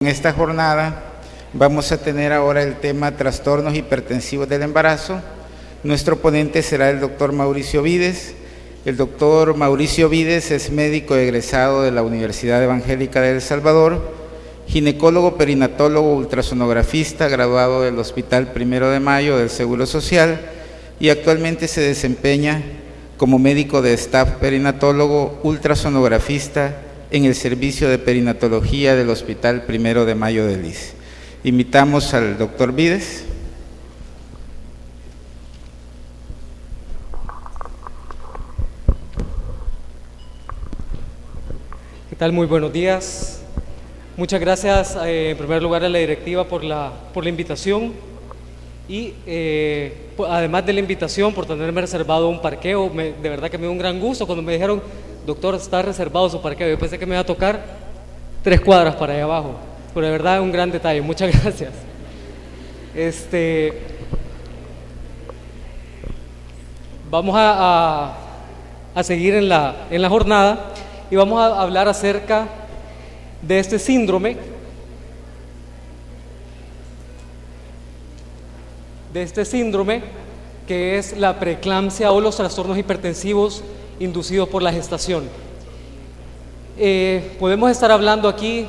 En esta jornada vamos a tener ahora el tema trastornos hipertensivos del embarazo. Nuestro ponente será el doctor Mauricio Vides. El doctor Mauricio Vides es médico egresado de la Universidad Evangélica de El Salvador, ginecólogo, perinatólogo, ultrasonografista, graduado del Hospital Primero de Mayo del Seguro Social y actualmente se desempeña como médico de staff perinatólogo, ultrasonografista en el servicio de perinatología del Hospital Primero de Mayo del ICE. Invitamos al doctor Vides. ¿Qué tal? Muy buenos días. Muchas gracias en primer lugar a la directiva por la invitación y además de la invitación por tenerme reservado un parqueo. De verdad que me dio un gran gusto cuando me dijeron: doctor, está reservado su parqueo. Yo pensé que me iba a tocar 3 cuadras para allá abajo, pero de verdad un gran detalle. Muchas gracias. Vamos a seguir en la jornada y vamos a hablar acerca de este síndrome, que es la preeclampsia o los trastornos hipertensivos inducidos por la gestación. Podemos estar hablando aquí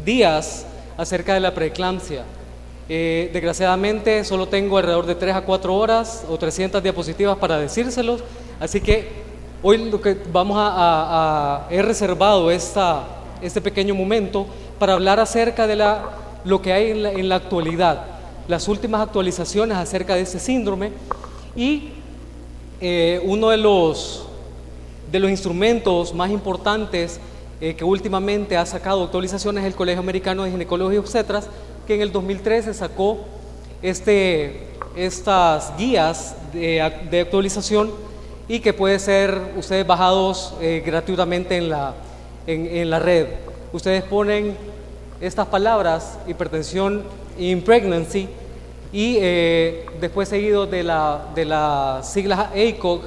días acerca de la preeclampsia. Desgraciadamente solo tengo alrededor de 3 a 4 horas o 300 diapositivas para decírselos, así que hoy lo que he reservado este pequeño momento para hablar acerca de lo que hay en la actualidad, las últimas actualizaciones acerca de este síndrome y uno de los instrumentos más importantes que últimamente ha sacado actualizaciones es el Colegio Americano de Ginecología y Obstetras, que en el 2013 sacó estas guías de actualización y que puede ser ustedes bajados gratuitamente en la red. Ustedes ponen estas palabras: hipertensión in pregnancy y después seguido de las siglas ACOG,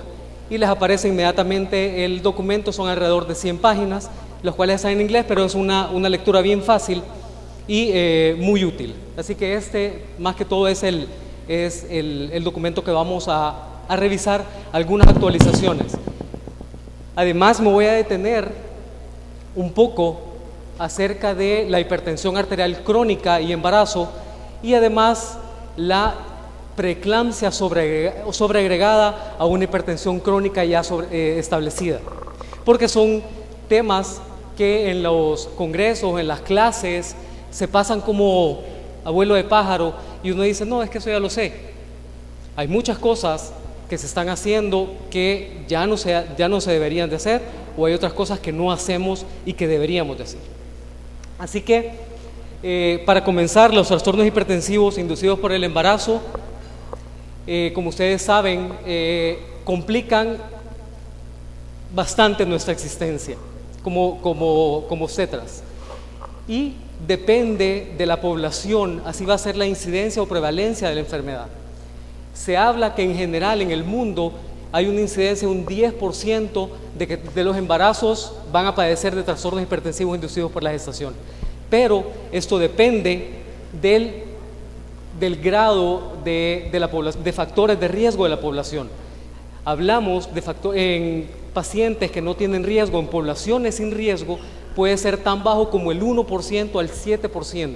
y les aparece inmediatamente el documento. Son alrededor de 100 páginas, los cuales están en inglés, pero es una lectura bien fácil y muy útil. Así que más que todo es el documento que vamos a revisar, algunas actualizaciones. Además me voy a detener un poco acerca de la hipertensión arterial crónica y embarazo, y además la preeclampsia sobreagregada a una hipertensión crónica ya establecida, porque son temas que en los congresos, en las clases, se pasan como abuelo de pájaro y uno dice: no, es que eso ya lo sé. Hay muchas cosas que se están haciendo que ya no se deberían de hacer, o hay otras cosas que no hacemos y que deberíamos de hacer. Así que para comenzar, los trastornos hipertensivos inducidos por el embarazo, como ustedes saben, complican bastante nuestra existencia como obstetras, y depende de la población, así va a ser la incidencia o prevalencia de la enfermedad. Se habla que en general en el mundo hay una incidencia de un 10% de los embarazos van a padecer de trastornos hipertensivos inducidos por la gestación, pero esto depende del grado de factores de riesgo de la población. Hablamos en pacientes que no tienen riesgo, en poblaciones sin riesgo, puede ser tan bajo como el 1% al 7%.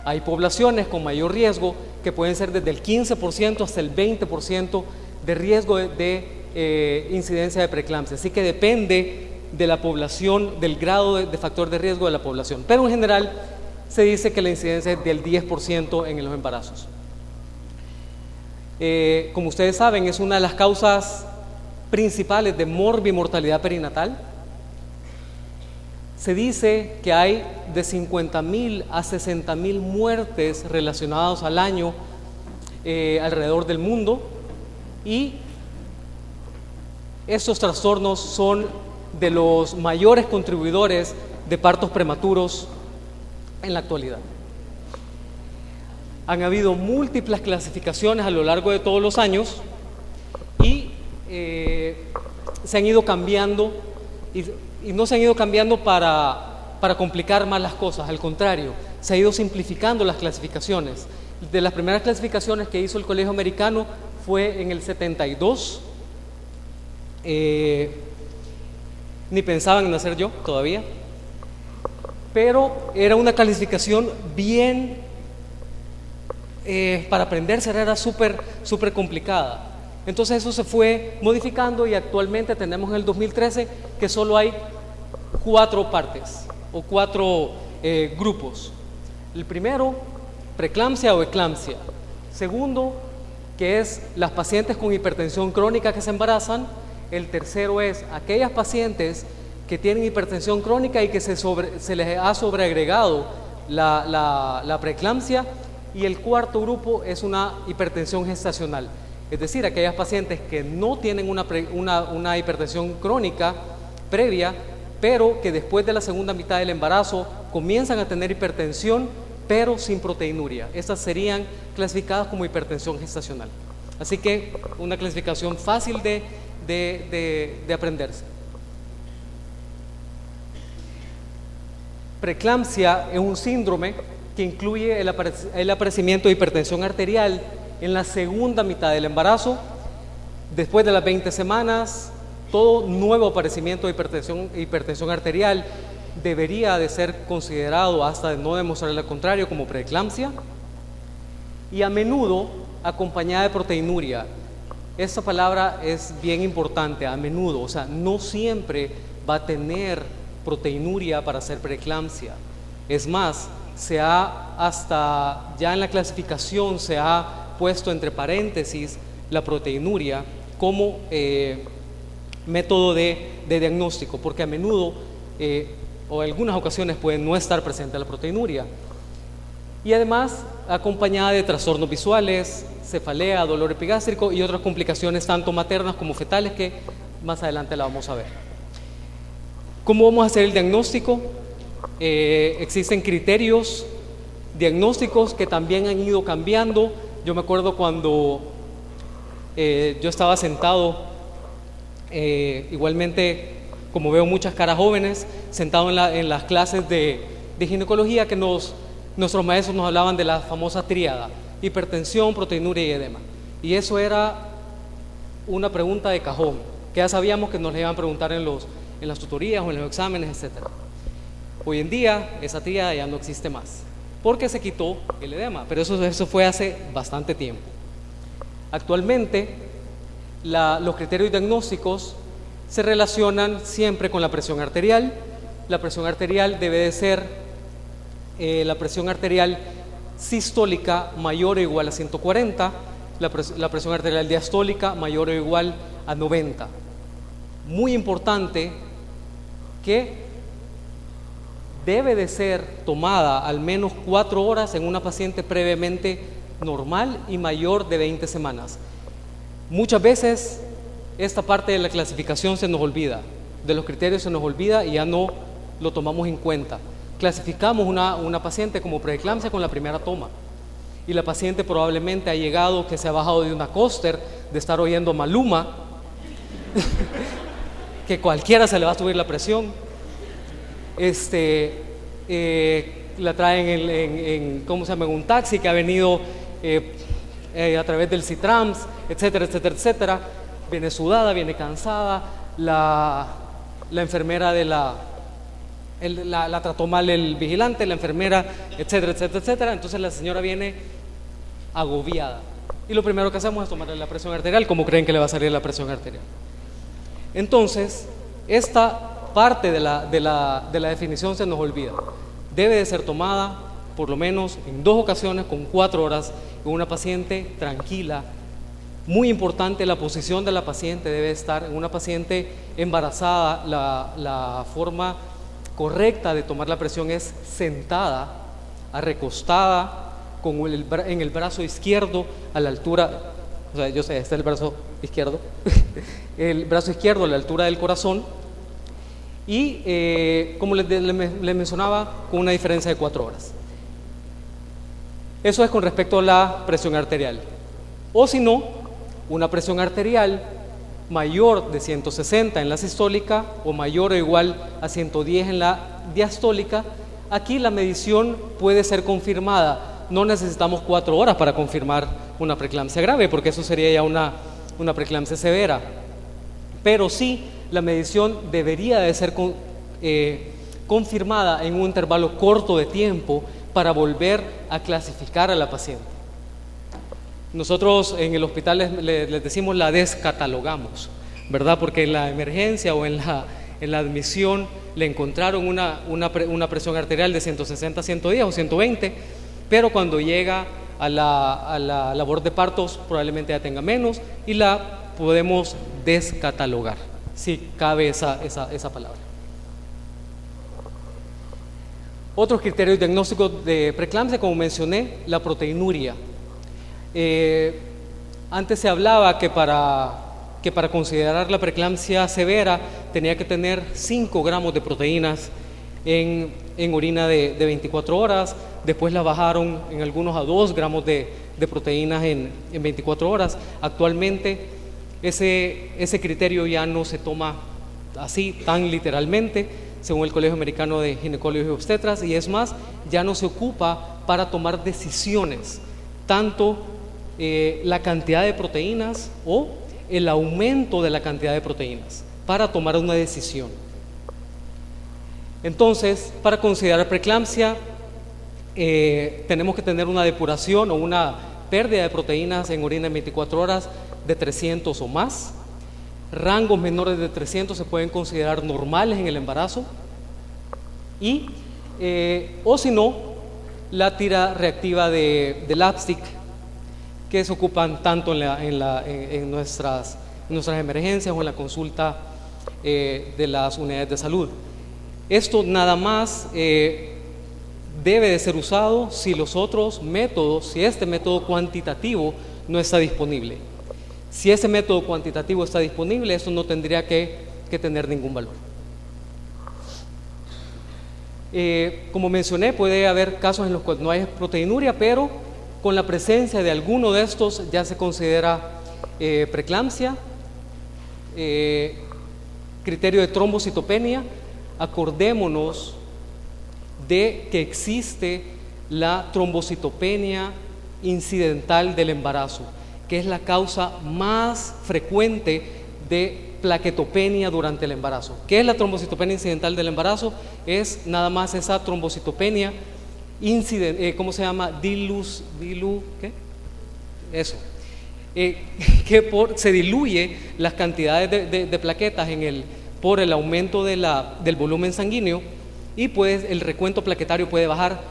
Hay poblaciones con mayor riesgo que pueden ser desde el 15% hasta el 20% de riesgo de incidencia de preeclampsia. Así que depende de la población, del grado de factor de riesgo de la población. Pero en general se dice que la incidencia es del 10% en los embarazos. Como ustedes saben, es una de las causas principales de morbimortalidad perinatal. Se dice que hay de 50,000 a 60,000 muertes relacionadas al año alrededor del mundo, y estos trastornos son de los mayores contribuidores de partos prematuros en la actualidad. Han habido múltiples clasificaciones a lo largo de todos los años y se han ido cambiando, y no se han ido cambiando para para complicar más las cosas. Al contrario, se ha ido simplificando las clasificaciones. De las primeras clasificaciones que hizo el Colegio Americano fue en el 72. Ni pensaban en hacer yo todavía, pero era una clasificación bien para aprenderse, era súper complicada. Entonces eso se fue modificando y actualmente tenemos en el 2013 que solo hay 4 partes o 4 grupos. El primero, preeclampsia o eclampsia. Segundo, que es las pacientes con hipertensión crónica que se embarazan. El tercero es aquellas pacientes que tienen hipertensión crónica y que se les ha sobreagregado la preeclampsia. Y el cuarto grupo es una hipertensión gestacional, es decir, aquellas pacientes que no tienen una hipertensión crónica previa, pero que después de la segunda mitad del embarazo comienzan a tener hipertensión, pero sin proteinuria. Estas serían clasificadas como hipertensión gestacional. Así que una clasificación fácil de aprenderse. Preeclampsia es un síndrome que incluye el aparecimiento de hipertensión arterial en la segunda mitad del embarazo. Después de las 20 semanas, todo nuevo aparecimiento de hipertensión arterial debería de ser considerado, hasta de no demostrar lo contrario, como preeclampsia, y a menudo acompañada de proteinuria. Esta palabra es bien importante, a menudo, o sea, no siempre va a tener proteinuria para hacer preeclampsia. Es más, hasta ya en la clasificación se ha puesto entre paréntesis la proteinuria como método de diagnóstico, porque a menudo o en algunas ocasiones puede no estar presente la proteinuria. Y además acompañada de trastornos visuales, cefalea, dolor epigástrico y otras complicaciones tanto maternas como fetales que más adelante la vamos a ver. ¿Cómo vamos a hacer el diagnóstico? Existen criterios diagnósticos que también han ido cambiando. Yo me acuerdo cuando yo estaba sentado, igualmente como veo muchas caras jóvenes, sentado en las clases de ginecología, que nuestros maestros nos hablaban de la famosa tríada: hipertensión, proteinuria y edema. Y eso era una pregunta de cajón, que ya sabíamos que nos le iban a preguntar en las tutorías o en los exámenes, etc. Hoy en día esa tríada ya no existe más, porque se quitó el edema, pero eso fue hace bastante tiempo. Actualmente los criterios diagnósticos se relacionan siempre con la presión arterial. La presión arterial debe de ser la presión arterial sistólica mayor o igual a 140, la presión arterial diastólica mayor o igual a 90. Muy importante que debe de ser tomada al menos 4 horas en una paciente previamente normal y mayor de 20 semanas. Muchas veces esta parte de la clasificación se nos olvida, de los criterios se nos olvida y ya no lo tomamos en cuenta. Clasificamos una paciente como preeclampsia con la primera toma, y la paciente probablemente ha llegado, que se ha bajado de una coaster, de estar oyendo Maluma, que cualquiera se le va a subir la presión. La traen en un taxi, que ha venido a través del Citrams, etcétera, etcétera, etcétera. Viene sudada, viene cansada, la enfermera la trató mal el vigilante, la enfermera, etcétera, etcétera, etcétera. Entonces la señora viene agobiada, y lo primero que hacemos es tomarle la presión arterial, como creen que le va a salir la presión arterial. Entonces, esta parte de la definición se nos olvida. Debe de ser tomada por lo menos en 2 ocasiones con 4 horas en una paciente tranquila. Muy importante, la posición de la paciente debe estar en una paciente embarazada. La forma correcta de tomar la presión es sentada, recostada, en el brazo izquierdo a la altura, o sea, yo sé, este es el brazo izquierdo, el brazo izquierdo a la altura del corazón, y como les mencionaba, con una diferencia de 4 horas. Eso es con respecto a la presión arterial. O si no, una presión arterial mayor de 160 en la sistólica o mayor o igual a 110 en la diastólica, aquí la medición puede ser confirmada. No necesitamos 4 horas para confirmar una preeclampsia grave, porque eso sería ya una preeclampsia severa. Pero sí, la medición debería de ser confirmada en un intervalo corto de tiempo para volver a clasificar a la paciente. Nosotros en el hospital les decimos la descatalogamos, ¿verdad? Porque en la emergencia o en la admisión le encontraron una presión arterial de 160, 110 o 120, pero cuando llega a la labor de partos probablemente ya tenga menos y la podemos descatalogar, si cabe esa palabra. Otros criterios diagnósticos de preeclampsia, como mencioné, la proteinuria. Antes se hablaba que para considerar la preeclampsia severa tenía que tener 5 gramos de proteínas en orina de 24 horas, después la bajaron en algunos a 2 gramos de proteínas en 24 horas. Actualmente ese criterio ya no se toma así tan literalmente, según el Colegio Americano de Ginecólogos y Obstetras, y es más, ya no se ocupa para tomar decisiones, tanto la cantidad de proteínas o el aumento de la cantidad de proteínas para tomar una decisión. Entonces, para considerar preeclampsia, tenemos que tener una depuración o una pérdida de proteínas en orina en 24 horas de 300 o más. Rangos menores de 300 se pueden considerar normales en el embarazo, y o si no, la tira reactiva de Lapstick, que se ocupan tanto en nuestras emergencias o en la consulta de las unidades de salud. Esto nada más debe de ser usado si los otros métodos, si este método cuantitativo no está disponible. Si ese método cuantitativo está disponible, esto no tendría que tener ningún valor. Como mencioné, puede haber casos en los cuales no hay proteinuria, pero con la presencia de alguno de estos ya se considera preeclampsia. Criterio de trombocitopenia: acordémonos de que existe la trombocitopenia incidental del embarazo, que es la causa más frecuente de plaquetopenia durante el embarazo. ¿Qué es la trombocitopenia incidental del embarazo? Es nada más esa trombocitopenia ¿cómo se llama? ¿Qué? Eso. Que se diluye las cantidades de plaquetas por el aumento del volumen sanguíneo, y pues el recuento plaquetario puede bajar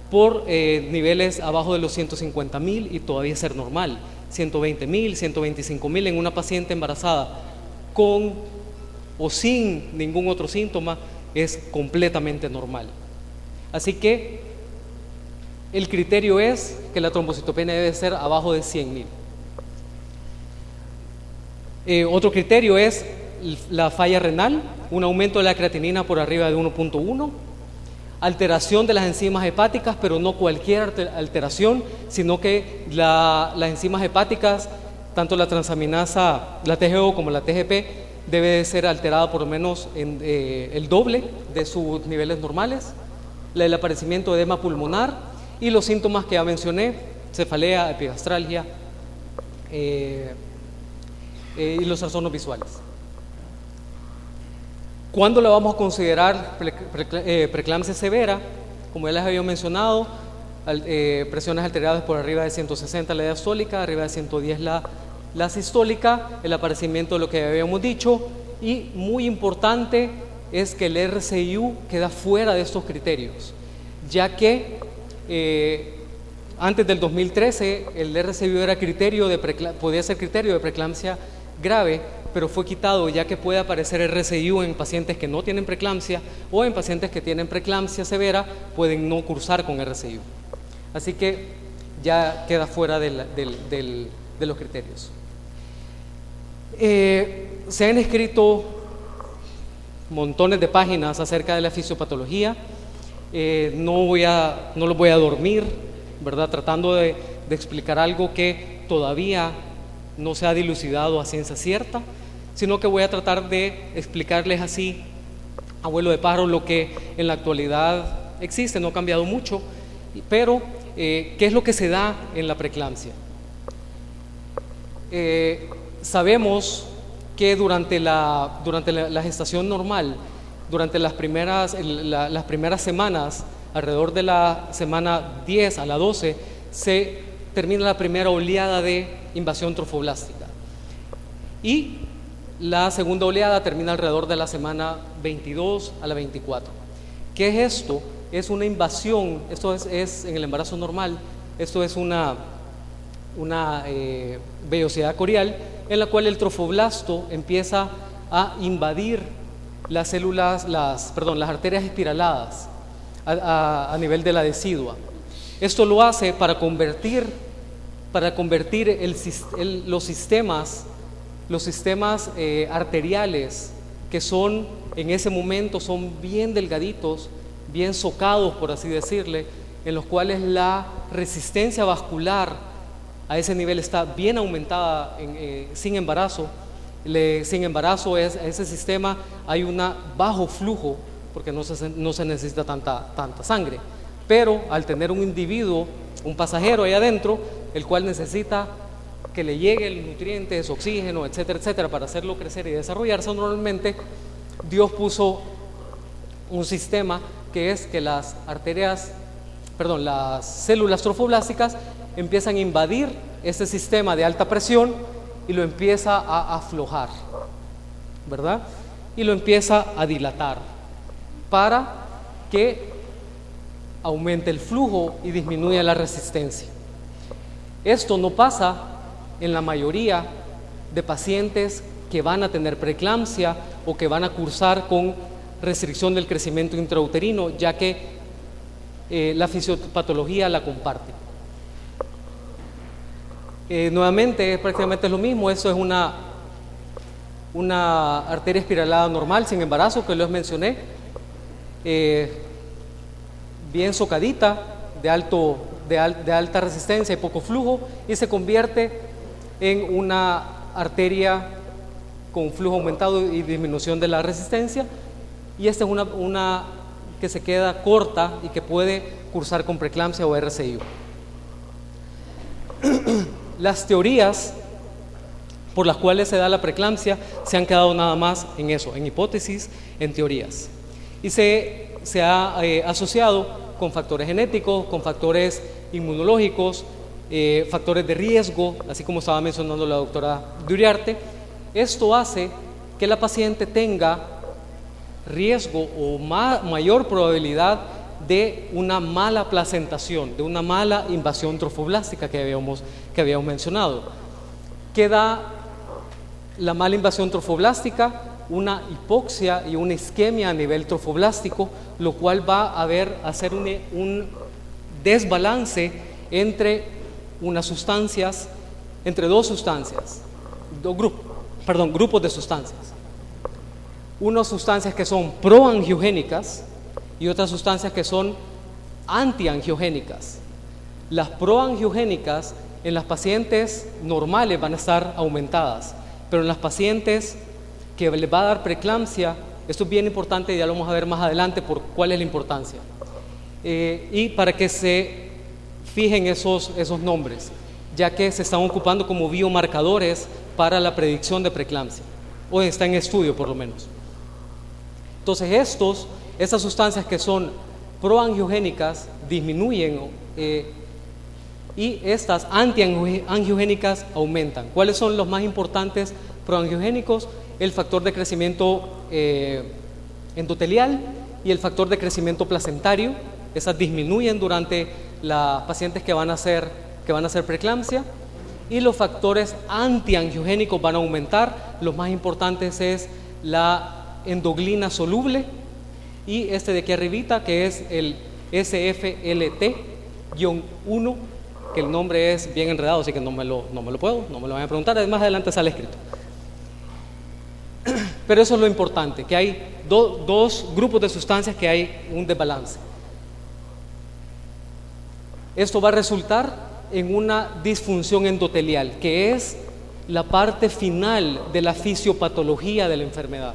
por niveles abajo de los 150,000 y todavía ser normal. 120,000, 125,000 en una paciente embarazada con o sin ningún otro síntoma es completamente normal. Así que el criterio es que la trombocitopenia debe ser abajo de 100,000. Otro criterio es la falla renal, un aumento de la creatinina por arriba de 1.1, alteración de las enzimas hepáticas, pero no cualquier alteración, sino que las enzimas hepáticas, tanto la transaminasa, la TGO como la TGP, debe de ser alterada por lo menos en el doble de sus niveles normales. El aparecimiento de edema pulmonar y los síntomas que ya mencioné: cefalea, epigastralgia y los trastornos visuales. ¿Cuándo la vamos a considerar preeclampsia severa? Como ya les había mencionado, presiones alteradas por arriba de 160 la diastólica, arriba de 110 la sistólica, el aparecimiento de lo que habíamos dicho, y muy importante es que el RCIU queda fuera de estos criterios, ya que antes del 2013 el RCIU era podía ser criterio de preeclampsia grave, pero fue quitado, ya que puede aparecer RCIU en pacientes que no tienen preeclampsia, o en pacientes que tienen preeclampsia severa pueden no cursar con RCIU. Así que ya queda fuera de los criterios. Se han escrito montones de páginas acerca de la fisiopatología. No los voy a dormir, ¿verdad? Tratando de explicar algo que todavía no se ha dilucidado a ciencia cierta. sino que voy a tratar de explicarles así, abuelo de pájaro, lo que en la actualidad existe. No ha cambiado mucho, pero ¿qué es lo que se da en la preeclampsia? Sabemos que durante la gestación normal, durante las primeras semanas, alrededor de la semana 10 a la 12, se termina la primera oleada de invasión trofoblástica. Y la segunda oleada termina alrededor de la semana 22 a la 24. ¿Qué es esto? Es una invasión, esto es en el embarazo normal, esto es una vellosidad corial en la cual el trofoblasto empieza a invadir las células, las arterias espiraladas a nivel de la decidua. Esto lo hace para convertir los sistemas arteriales, que son en ese momento son bien delgaditos, bien socados, por así decirle, en los cuales la resistencia vascular a ese nivel está bien aumentada sin embarazo. Sin embarazo, ese sistema hay un bajo flujo, porque no se necesita tanta sangre. Pero al tener un individuo, un pasajero ahí adentro, el cual necesita que le llegue el nutrientes, oxígeno, etcétera, etcétera, para hacerlo crecer y desarrollarse, normalmente Dios puso un sistema que es que las células trofoblásticas empiezan a invadir ese sistema de alta presión y lo empieza a aflojar, ¿verdad? Y lo empieza a dilatar para que aumente el flujo y disminuya la resistencia. Esto no pasa en la mayoría de pacientes que van a tener preeclampsia o que van a cursar con restricción del crecimiento intrauterino, ya que la fisiopatología la comparte. Nuevamente, prácticamente es lo mismo. Eso es una arteria espiralada normal sin embarazo, que les mencioné, bien socadita, de alta resistencia y poco flujo, y se convierte en una arteria con flujo aumentado y disminución de la resistencia. Y esta es una que se queda corta y que puede cursar con preeclampsia o RCIO. Las teorías por las cuales se da la preeclampsia se han quedado nada más en eso, en hipótesis, en teorías. Y se ha asociado con factores genéticos, con factores inmunológicos, factores de riesgo, así como estaba mencionando la doctora Duriarte. Esto hace que la paciente tenga riesgo o mayor probabilidad de una mala placentación, de una mala invasión trofoblástica que habíamos mencionado. ¿Qué da la mala invasión trofoblástica? Una hipoxia y una isquemia a nivel trofoblástico, lo cual va a hacer un desbalance entre grupos de sustancias. Unas sustancias que son proangiogénicas y otras sustancias que son antiangiogénicas. Las proangiogénicas en las pacientes normales van a estar aumentadas, pero en las pacientes que les va a dar preeclampsia, esto es bien importante y ya lo vamos a ver más adelante por cuál es la importancia. Y para que se fijen esos nombres, ya que se están ocupando como biomarcadores para la predicción de preeclampsia, o está en estudio por lo menos. Entonces estas sustancias que son proangiogénicas disminuyen y estas antiangiogénicas aumentan. ¿Cuáles son los más importantes proangiogénicos? El factor de crecimiento endotelial y el factor de crecimiento placentario. Esas disminuyen durante las pacientes que van a hacer preeclampsia, y los factores antiangiogénicos van a aumentar. Los más importantes es la endoglina soluble y este de aquí arribita, que es el SFLT-1, que el nombre es bien enredado, así que no me lo van a preguntar, más adelante sale escrito. Pero eso es lo importante, que hay dos grupos de sustancias que hay un desbalance. Esto va a resultar en una disfunción endotelial, que es la parte final de la fisiopatología de la enfermedad,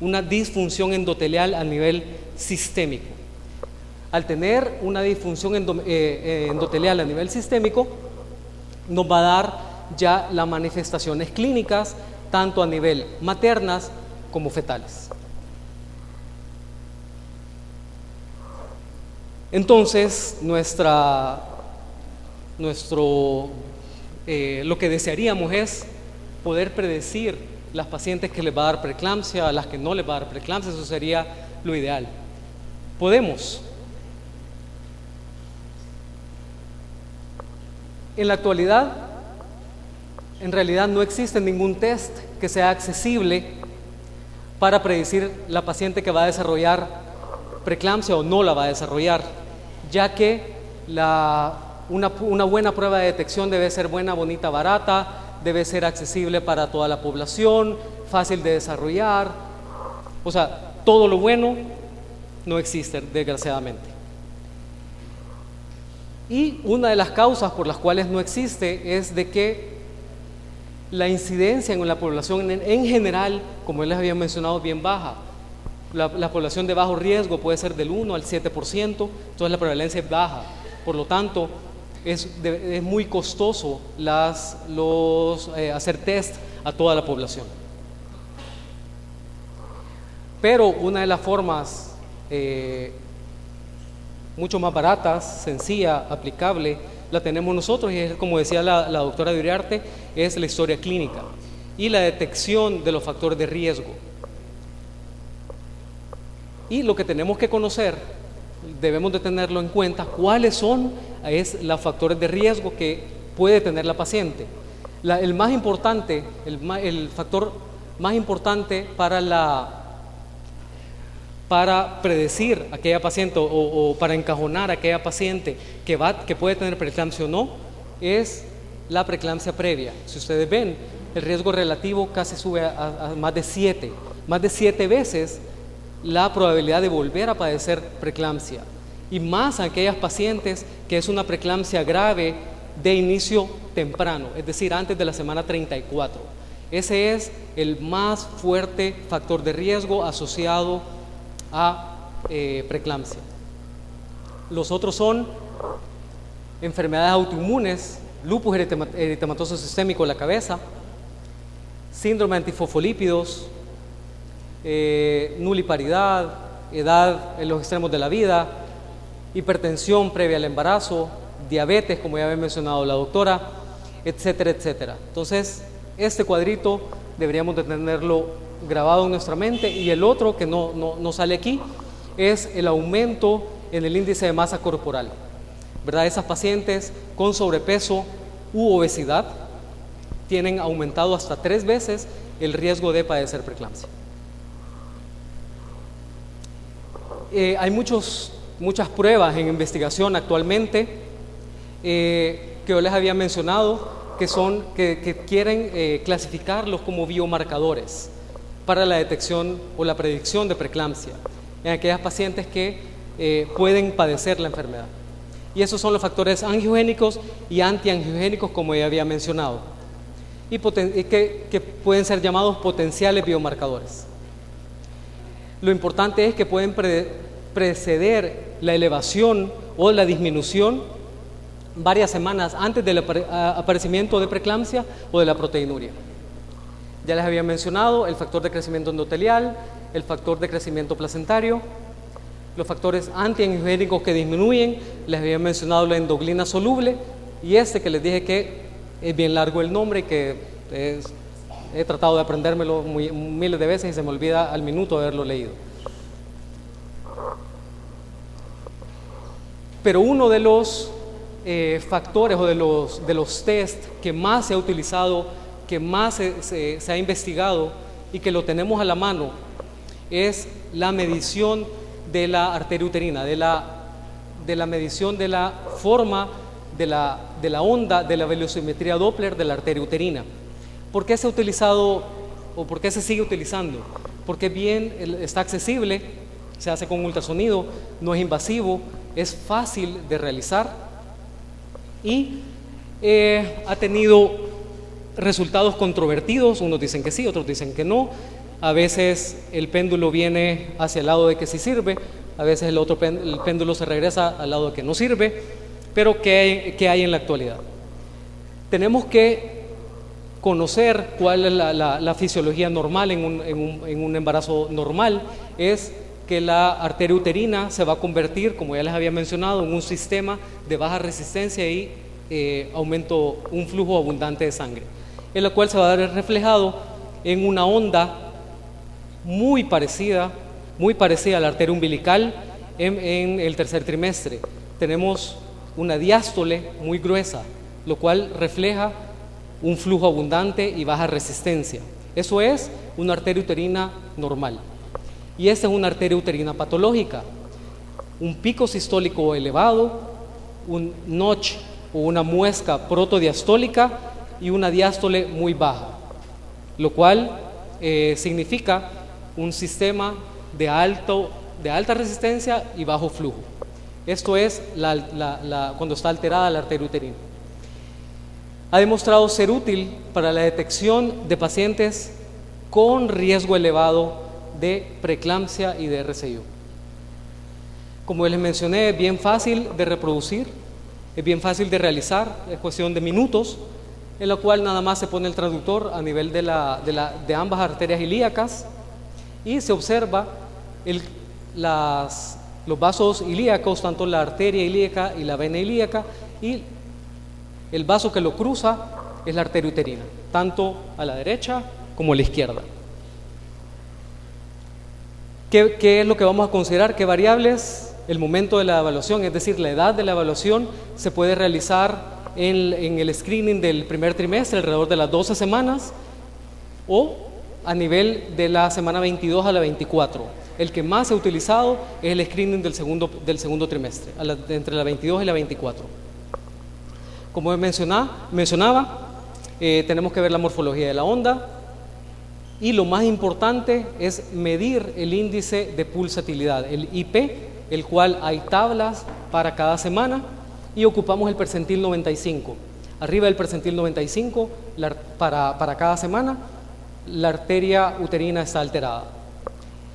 una disfunción endotelial a nivel sistémico. Al tener una disfunción endotelial a nivel sistémico, nos va a dar ya las manifestaciones clínicas, tanto a nivel maternas como fetales. Entonces, lo que desearíamos es poder predecir las pacientes que les va a dar preeclampsia, a las que no les va a dar preeclampsia. Eso sería lo ideal. Podemos. En la actualidad, en realidad no existe ningún test que sea accesible para predecir la paciente que va a desarrollar preeclampsia o no la va a desarrollar, ya que una buena prueba de detección debe ser buena, bonita, barata, debe ser accesible para toda la población, fácil de desarrollar. O sea, todo lo bueno no existe, desgraciadamente. Y una de las causas por las cuales no existe es de que la incidencia en la población en general, como les había mencionado, es bien baja. La población de bajo riesgo puede ser del 1 al 7%, entonces la prevalencia es baja. Por lo tanto, es muy costoso hacer test a toda la población. Pero una de las formas mucho más baratas, sencilla, aplicable, la tenemos nosotros, y es, como decía la doctora de Uriarte, es la historia clínica y la detección de los factores de riesgo. Y lo que tenemos que conocer, debemos de tenerlo en cuenta, cuáles son los factores de riesgo que puede tener la paciente. El factor más importante para predecir a aquella paciente o para encajonar a aquella paciente que puede tener preeclampsia o no, es la preeclampsia previa. Si ustedes ven, el riesgo relativo casi sube a más de 7 veces la probabilidad de volver a padecer preeclampsia, y más a aquellas pacientes que es una preeclampsia grave de inicio temprano, es decir, antes de la semana 34. Ese es el más fuerte factor de riesgo asociado a preeclampsia. Los otros son enfermedades autoinmunes, lupus eritematoso sistémico de la cabeza, síndrome de antifosfolípidos, nuliparidad, edad en los extremos de la vida, hipertensión previa al embarazo, diabetes, como ya había mencionado la doctora, etcétera, etcétera. Entonces, este cuadrito deberíamos de tenerlo grabado en nuestra mente. Y el otro que no sale aquí es el aumento en el índice de masa corporal, ¿verdad? Esas pacientes con sobrepeso u obesidad tienen aumentado hasta 3 veces el riesgo de padecer preeclampsia. Hay muchas pruebas en investigación actualmente que yo les había mencionado, que quieren clasificarlos como biomarcadores para la detección o la predicción de preeclampsia en aquellas pacientes que pueden padecer la enfermedad. Y esos son los factores angiogénicos y antiangiogénicos, como ya había mencionado, y que pueden ser llamados potenciales biomarcadores. Lo importante es que pueden preceder la elevación o la disminución varias semanas antes del aparecimiento de preeclampsia o de la proteinuria. Ya les había mencionado el factor de crecimiento endotelial, el factor de crecimiento placentario, los factores antiangiogénicos que disminuyen. Les había mencionado la endoglina soluble, y que les dije que es bien largo el nombre y que he tratado de aprendérmelo miles de veces y se me olvida al minuto haberlo leído. Pero uno de los factores o de los test que más se ha utilizado, que más se ha investigado y que lo tenemos a la mano, es la medición de la arteria uterina, de la medición de la forma de la onda de la velocimetría Doppler de la arteria uterina. ¿Por qué se ha utilizado o por qué se sigue utilizando? Porque está accesible, se hace con ultrasonido, no es invasivo, es fácil de realizar y ha tenido resultados controvertidos, unos dicen que sí, otros dicen que no. A veces el péndulo viene hacia el lado de que sí sirve, a veces el péndulo se regresa al lado de que no sirve, pero ¿qué hay en la actualidad? Tenemos que conocer cuál es la fisiología normal en un embarazo normal. Es que la arteria uterina se va a convertir, como ya les había mencionado, en un sistema de baja resistencia y un flujo abundante de sangre, en la cual se va a ver reflejado en una onda muy parecida a la arteria umbilical en el tercer trimestre. Tenemos una diástole muy gruesa, lo cual refleja un flujo abundante y baja resistencia. Eso es una arteria uterina normal. Y esta es una arteria uterina patológica. Un pico sistólico elevado, un notch o una muesca protodiastólica y una diástole muy baja, lo cual significa un sistema de alta resistencia y bajo flujo. Esto es cuando está alterada la arteria uterina. Ha demostrado ser útil para la detección de pacientes con riesgo elevado de preeclampsia y de RCIO. Como les mencioné, es bien fácil de reproducir, es bien fácil de realizar, es cuestión de minutos, en la cual nada más se pone el traductor a nivel de ambas arterias ilíacas y se observa los vasos ilíacos, tanto la arteria ilíaca y la vena ilíaca, y el vaso que lo cruza es la arteria uterina, tanto a la derecha como a la izquierda. ¿Qué es lo que vamos a considerar? ¿Qué variables? El momento de la evaluación, es decir, la edad de la evaluación, se puede realizar en el screening del primer trimestre, alrededor de las 12 semanas, o a nivel de la semana 22 a la 24. El que más se ha utilizado es el screening del segundo trimestre, entre la 22 y la 24. Como mencionaba, tenemos que ver la morfología de la onda, y lo más importante es medir el índice de pulsatilidad, el IP, el cual hay tablas para cada semana, y ocupamos el percentil 95. Arriba del percentil 95, para cada semana, la arteria uterina está alterada.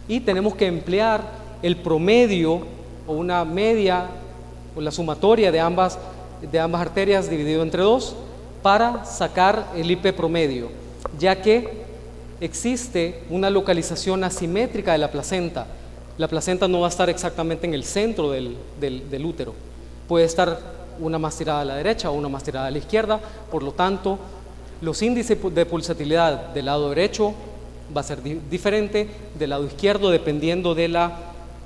Y tenemos que emplear el promedio o una media o la sumatoria de ambas arterias dividido entre 2 para sacar el IP promedio, ya que existe una localización asimétrica de la placenta. La placenta no va a estar exactamente en el centro del útero. Puede estar una más tirada a la derecha o una más tirada a la izquierda. Por lo tanto, los índices de pulsatilidad del lado derecho va a ser diferente del lado izquierdo dependiendo de la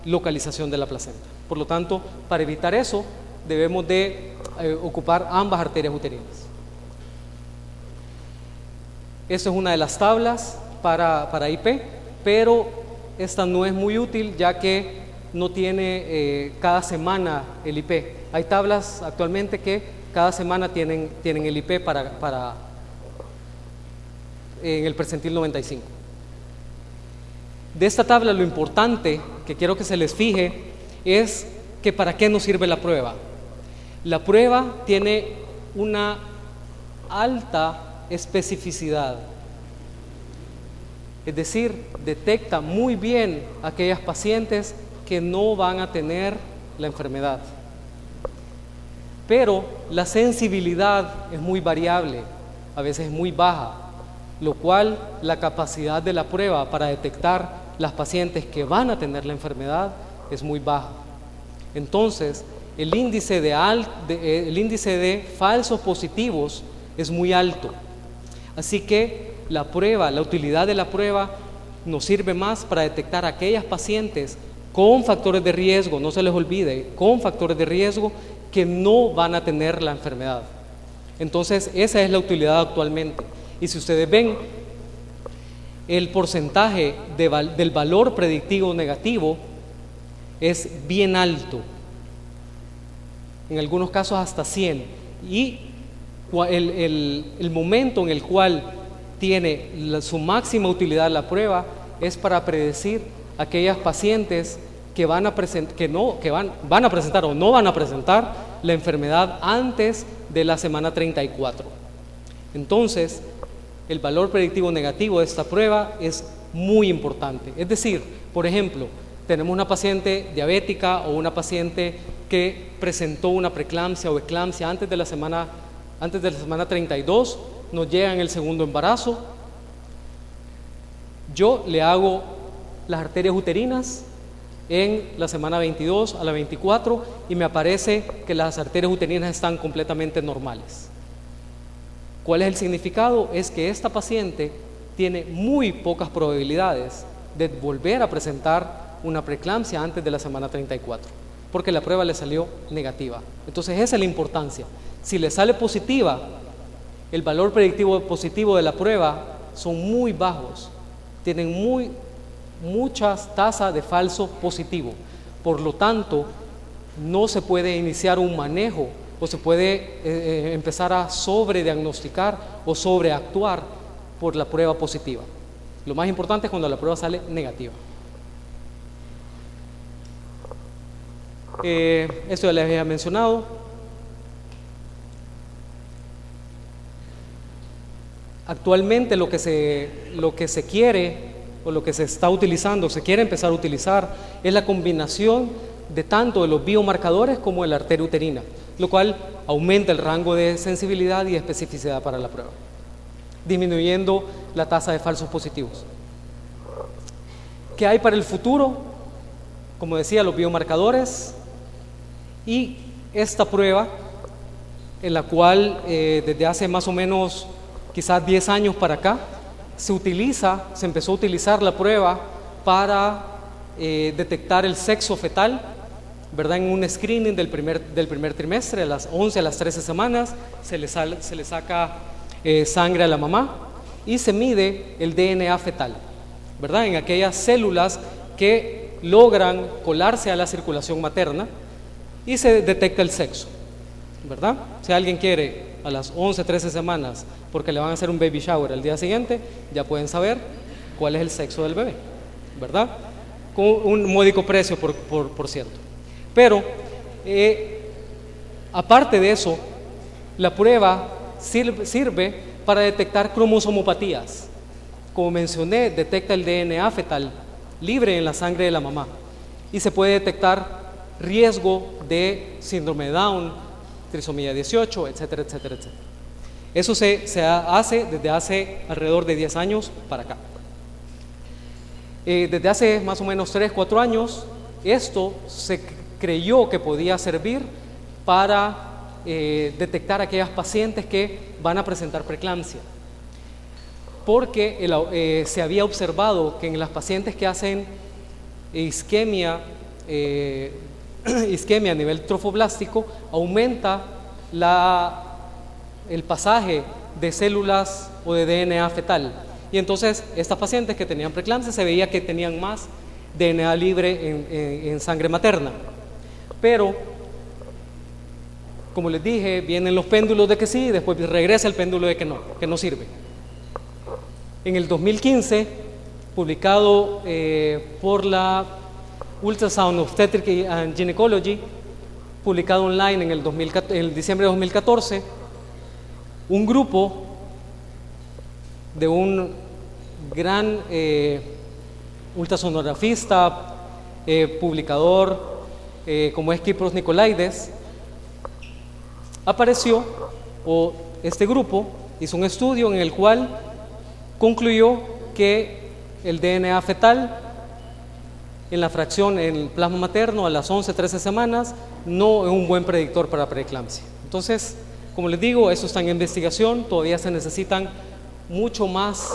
localización de la placenta. Por lo tanto, para evitar eso, debemos de ocupar ambas arterias uterinas. Esta es una de las tablas para IP, pero esta no es muy útil ya que no tiene cada semana el IP. Hay tablas actualmente que cada semana tienen el IP en el percentil 95. De esta tabla, lo importante que quiero que se les fije es que para qué nos sirve la prueba. La prueba tiene una alta especificidad, es decir, detecta muy bien aquellas pacientes que no van a tener la enfermedad. Pero la sensibilidad es muy variable, a veces es muy baja, lo cual la capacidad de la prueba para detectar las pacientes que van a tener la enfermedad es muy baja. Entonces, el índice de falsos positivos es muy alto. Así que la utilidad de la prueba nos sirve más para detectar aquellas pacientes con factores de riesgo, no se les olvide, con factores de riesgo que no van a tener la enfermedad. Entonces, esa es la utilidad actualmente. Y si ustedes ven, el porcentaje del valor predictivo negativo es bien alto, en algunos casos hasta 100, y el momento en el cual tiene su máxima utilidad la prueba es para predecir aquellas pacientes que van a presentar o no van a presentar la enfermedad antes de la semana 34. Entonces, el valor predictivo negativo de esta prueba es muy importante. Es decir, por ejemplo, tenemos una paciente diabética o una paciente que presentó una preeclampsia o eclampsia antes de la semana 32, nos llega en el segundo embarazo. Yo le hago las arterias uterinas en la semana 22 a la 24 y me aparece que las arterias uterinas están completamente normales. ¿Cuál es el significado? Es que esta paciente tiene muy pocas probabilidades de volver a presentar una preeclampsia antes de la semana 34, porque la prueba le salió negativa. Entonces esa es la importancia. Si le sale positiva, el valor predictivo positivo de la prueba son muy bajos, tienen muchas tasas de falso positivo. Por lo tanto, no se puede iniciar un manejo o se puede empezar a sobrediagnosticar o sobreactuar por la prueba positiva. Lo más importante es cuando la prueba sale negativa. Esto ya les había mencionado. Actualmente lo que se quiere o lo que se está utilizando, se quiere empezar a utilizar, es la combinación de tanto de los biomarcadores como de la arteria uterina, lo cual aumenta el rango de sensibilidad y especificidad para la prueba, disminuyendo la tasa de falsos positivos. ¿Qué hay para el futuro? Como decía, los biomarcadores y esta prueba, en la cual desde hace más o menos quizás 10 años para acá, se empezó a utilizar la prueba para detectar el sexo fetal, ¿verdad? En un screening del primer trimestre, a las 11 a las 13 semanas, se le saca sangre a la mamá y se mide el DNA fetal, ¿verdad? En aquellas células que logran colarse a la circulación materna y se detecta el sexo, ¿verdad? Si alguien quiere a las 11, 13 semanas, porque le van a hacer un baby shower al día siguiente, ya pueden saber cuál es el sexo del bebé, ¿verdad? Con un módico precio, por cierto. Pero, aparte de eso, la prueba sirve para detectar cromosomopatías. Como mencioné, detecta el DNA fetal libre en la sangre de la mamá y se puede detectar riesgo de síndrome de Down, trisomía 18, etcétera, etcétera, etcétera. Eso se hace desde hace alrededor de 10 años para acá. Desde hace más o menos 3, 4 años, esto se creyó que podía servir para detectar aquellas pacientes que van a presentar preeclampsia. Porque se había observado que en las pacientes que hacen isquemia a nivel trofoblástico, aumenta el pasaje de células o de DNA fetal. Y entonces estas pacientes que tenían preeclampsia se veía que tenían más DNA libre en sangre materna. Pero, como les dije, vienen los péndulos de que sí y después regresa el péndulo de que no sirve. En el 2015, publicado por la Ultrasound Obstetrics and Gynecology, publicado online en el diciembre de 2014, un grupo de un gran ultrasonografista, publicador, como es Kypros Nicolaides, apareció, o este grupo hizo un estudio en el cual concluyó que el DNA fetal en la fracción en el plasma materno a las 11, 13 semanas no es un buen predictor para preeclampsia. Entonces, como les digo, eso está en investigación, todavía se necesitan mucho más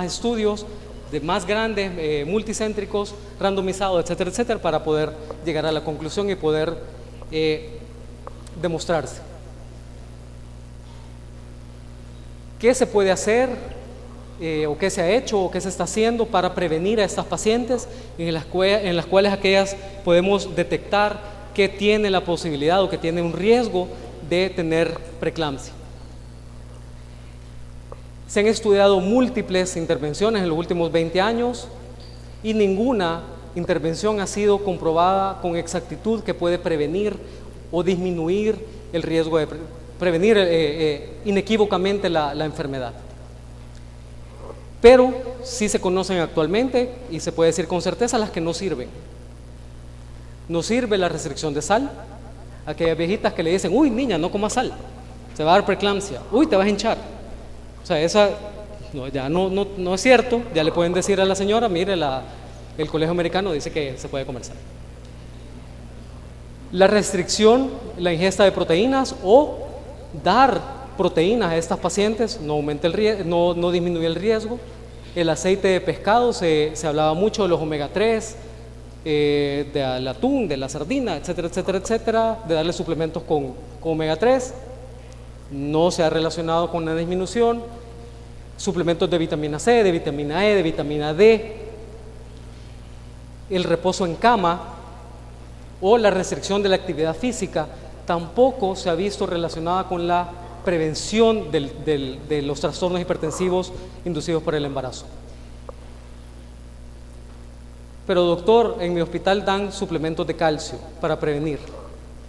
estudios de más grandes, multicéntricos, randomizados, etcétera, etcétera, para poder llegar a la conclusión y poder demostrarse. ¿Qué se puede hacer o qué se ha hecho o qué se está haciendo para prevenir a estas pacientes en las cuales aquellas podemos detectar que tiene la posibilidad o que tiene un riesgo de tener preeclampsia? Se han estudiado múltiples intervenciones en los últimos 20 años y ninguna intervención ha sido comprobada con exactitud que puede prevenir o disminuir el riesgo prevenir inequívocamente la enfermedad. Pero sí se conocen actualmente, y se puede decir con certeza, las que no sirven. No sirve la restricción de sal. Aquellas viejitas que le dicen, uy, niña, no comas sal, te va a dar preeclampsia, uy, te vas a hinchar. O sea, esa ya no es cierto. Ya le pueden decir a la señora, mire, el Colegio Americano dice que se puede comer sal. La restricción, la ingesta de proteínas o dar proteínas a estas pacientes no aumenta el riesgo, no disminuye el riesgo. El aceite de pescado, se hablaba mucho de los omega 3, del atún, de la sardina, etcétera, etcétera, etcétera, de darle suplementos con omega 3, no se ha relacionado con una disminución. Suplementos de vitamina C, de vitamina E, de vitamina D, el reposo en cama o la restricción de la actividad física tampoco se ha visto relacionada con la prevención de los trastornos hipertensivos inducidos por el embarazo. Pero doctor, en mi hospital dan suplementos de calcio para prevenir.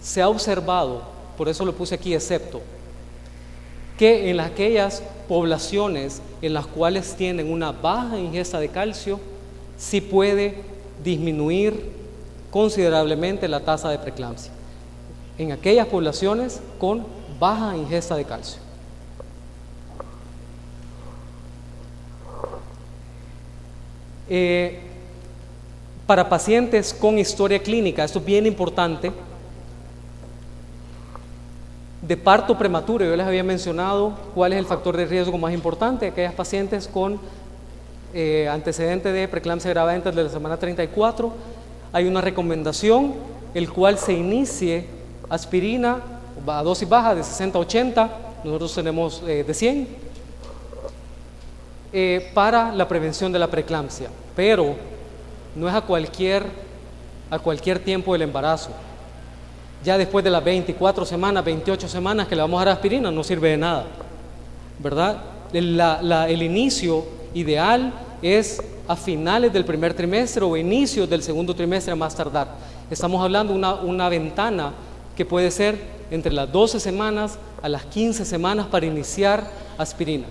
Se ha observado, por eso lo puse aquí excepto, que en aquellas poblaciones en las cuales tienen una baja ingesta de calcio, sí puede disminuir considerablemente la tasa de preeclampsia. En aquellas poblaciones con baja ingesta de calcio. Para pacientes con historia clínica, esto es bien importante, de parto prematuro, yo les había mencionado cuál es el factor de riesgo más importante. Aquellas pacientes con antecedente de preeclampsia grave antes de la semana 34, hay una recomendación, el cual se inicie aspirina a dosis baja de 60 a 80, nosotros tenemos de 100, para la prevención de la preeclampsia, pero no es a cualquier tiempo del embarazo. Ya después de las 24 semanas, 28 semanas que le vamos a dar aspirina, no sirve de nada, ¿verdad? El inicio ideal es a finales del primer trimestre o inicios del segundo trimestre a más tardar. Estamos hablando de una ventana que puede ser entre las 12 semanas a las 15 semanas para iniciar aspirina.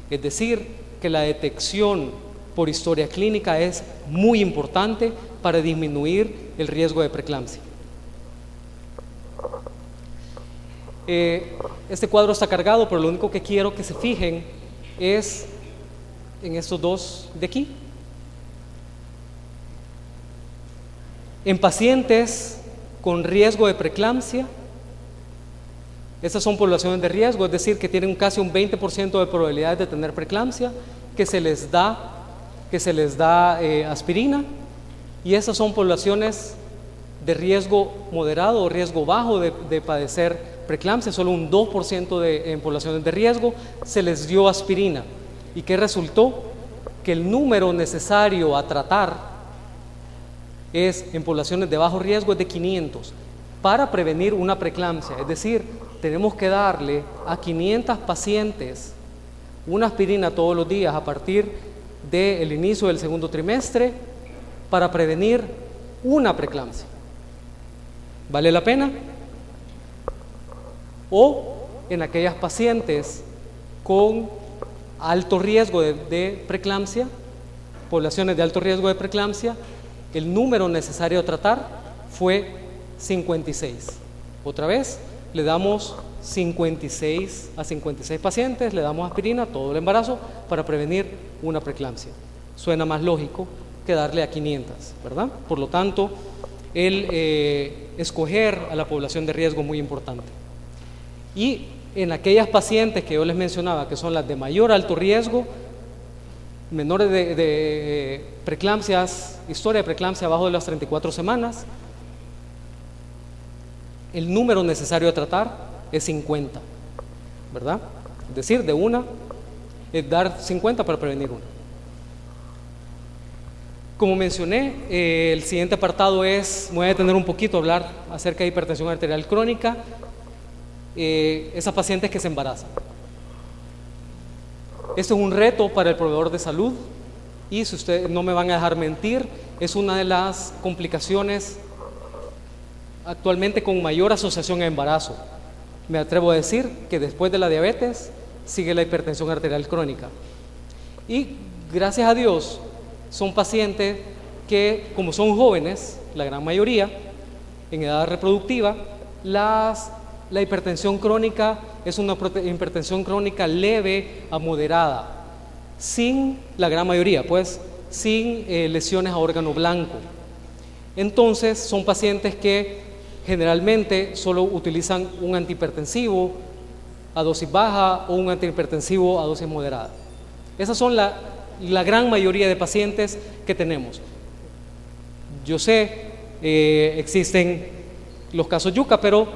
Es decir, que la detección por historia clínica es muy importante para disminuir el riesgo de preeclampsia. Este cuadro está cargado, pero lo único que quiero que se fijen es en estos dos de aquí. En pacientes con riesgo de preeclampsia, estas son poblaciones de riesgo, es decir, que tienen casi un 20% de probabilidad de tener preeclampsia, que se les da aspirina, y esas son poblaciones de riesgo moderado o riesgo bajo de padecer preeclampsia. Solo un 2% en poblaciones de riesgo se les dio aspirina. ¿Y qué resultó? Que el número necesario a tratar en poblaciones de bajo riesgo es de 500 para prevenir una preeclampsia. Es decir, tenemos que darle a 500 pacientes una aspirina todos los días a partir del inicio del segundo trimestre para prevenir una preeclampsia. ¿Vale la pena? O en aquellas pacientes con alto riesgo de preeclampsia, poblaciones de alto riesgo de preeclampsia, el número necesario a tratar fue 56. Otra vez, le damos 56 pacientes, le damos aspirina todo el embarazo para prevenir una preeclampsia. Suena más lógico que darle a 500, ¿verdad? Por lo tanto, escoger a la población de riesgo es muy importante. Y en aquellas pacientes que yo les mencionaba, que son las de mayor alto riesgo, menores de preeclampsias, historia de preeclampsia abajo de las 34 semanas, el número necesario a tratar es 50, ¿verdad? Es decir, de una, es dar 50 para prevenir una. Como mencioné, el siguiente apartado me voy a detener un poquito a hablar acerca de hipertensión arterial crónica, esas pacientes que se embarazan. Esto es un reto para el proveedor de salud y, si ustedes no me van a dejar mentir, es una de las complicaciones actualmente con mayor asociación a embarazo. me atrevo a decir que después de la diabetes sigue la hipertensión arterial crónica. Y gracias a Dios son pacientes que, como son jóvenes, la gran mayoría, en edad reproductiva, la hipertensión crónica es una hipertensión crónica leve a moderada, sin, la gran mayoría, pues, sin lesiones a órgano blanco. Entonces, son pacientes que generalmente solo utilizan un antihipertensivo a dosis baja o un antihipertensivo a dosis moderada. Esas son la gran mayoría de pacientes que tenemos. Yo sé, existen los casos yuca, pero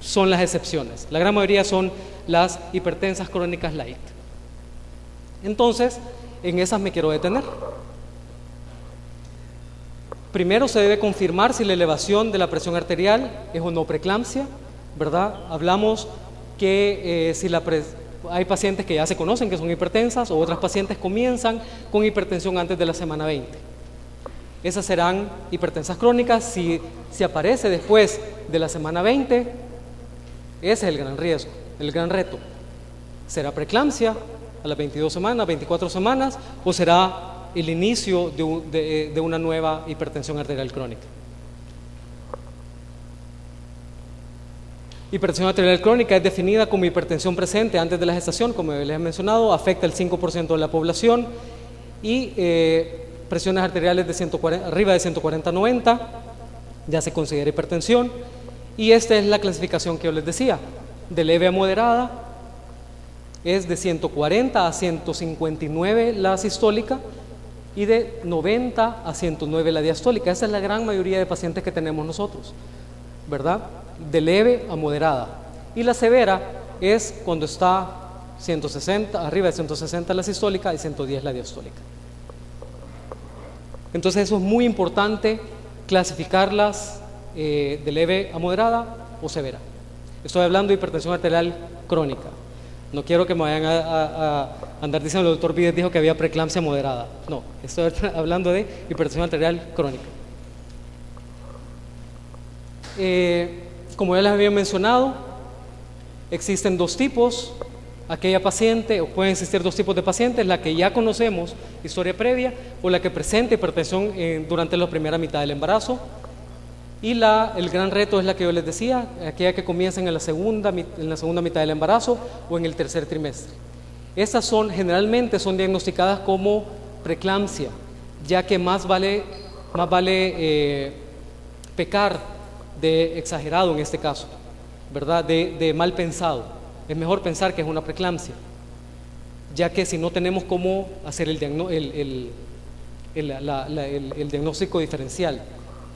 son las excepciones. La gran mayoría son las hipertensas crónicas light. Entonces, en esas me quiero detener. Primero se debe confirmar si la elevación de la presión arterial es o no preeclampsia, ¿verdad? Hablamos que hay pacientes que ya se conocen que son hipertensas, o otras pacientes comienzan con hipertensión antes de la semana 20. Esas serán hipertensas crónicas. Si aparece después de la semana 20, ese es el gran riesgo, el gran reto. ¿Será preeclampsia a las 22 semanas, 24 semanas, o será el inicio de una nueva hipertensión arterial crónica? Hipertensión arterial crónica es definida como hipertensión presente antes de la gestación, como les he mencionado, afecta el 5% de la población y presiones arteriales arriba de 140/90 ya se considera hipertensión. Y esta es la clasificación que yo les decía, de leve a moderada es de 140 a 159 la sistólica y de 90 a 109 la diastólica. Esa es la gran mayoría de pacientes que tenemos nosotros, ¿verdad? De leve a moderada. Y la severa es cuando está 160, arriba de 160 la sistólica y 110 la diastólica. Entonces eso es muy importante, clasificarlas de leve a moderada o severa. Estoy hablando de hipertensión arterial crónica. No quiero que me vayan a andar diciendo, el doctor Vides dijo que había preeclampsia moderada. No, estoy hablando de hipertensión arterial crónica. Como ya les había mencionado, existen dos tipos. Aquella paciente, o pueden existir dos tipos de pacientes: la que ya conocemos, historia previa, o la que presenta hipertensión durante la primera mitad del embarazo. Y el gran reto es la que yo les decía, aquella que comienza en la segunda mitad del embarazo o en el tercer trimestre. Estas generalmente son diagnosticadas como preeclampsia, ya que más vale pecar de exagerado en este caso, ¿verdad? De mal pensado. Es mejor pensar que es una preeclampsia, ya que si no tenemos cómo hacer el diagnóstico diferencial.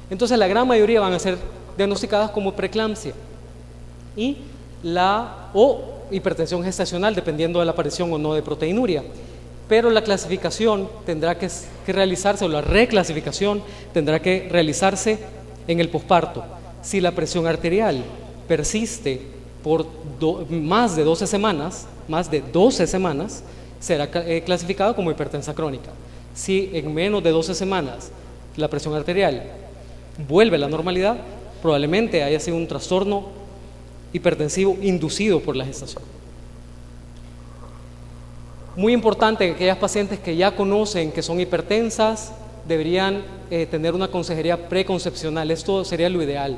Entonces la gran mayoría van a ser diagnosticadas como preeclampsia o hipertensión gestacional, dependiendo de la aparición o no de proteinuria. Pero la clasificación tendrá que realizarse, o la reclasificación tendrá que realizarse en el posparto. Si la presión arterial persiste por más de 12 semanas, será clasificado como hipertensa crónica. Si en menos de 12 semanas la presión arterial vuelve a la normalidad, probablemente haya sido un trastorno hipertensivo inducido por la gestación. Muy importante, en aquellas pacientes que ya conocen que son hipertensas, deberían tener una consejería preconcepcional. Esto sería lo ideal,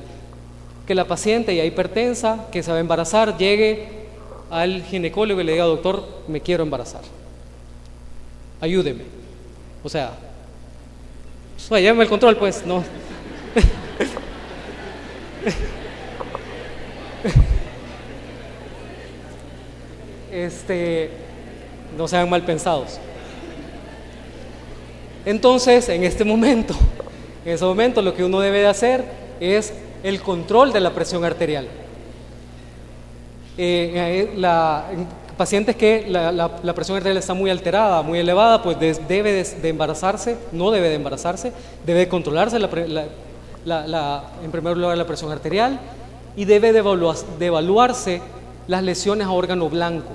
que la paciente ya hipertensa, que se va a embarazar, llegue al ginecólogo y le diga: doctor, me quiero embarazar, ayúdeme. O sea, llévame el control, pues, no. No sean mal pensados. Entonces, en ese momento lo que uno debe de hacer es el control de la presión arterial. En pacientes que la presión arterial está muy alterada, muy elevada, pues debe de embarazarse, no debe de embarazarse, debe de controlarse en primer lugar la presión arterial, y debe de evaluarse las lesiones a órgano blanco,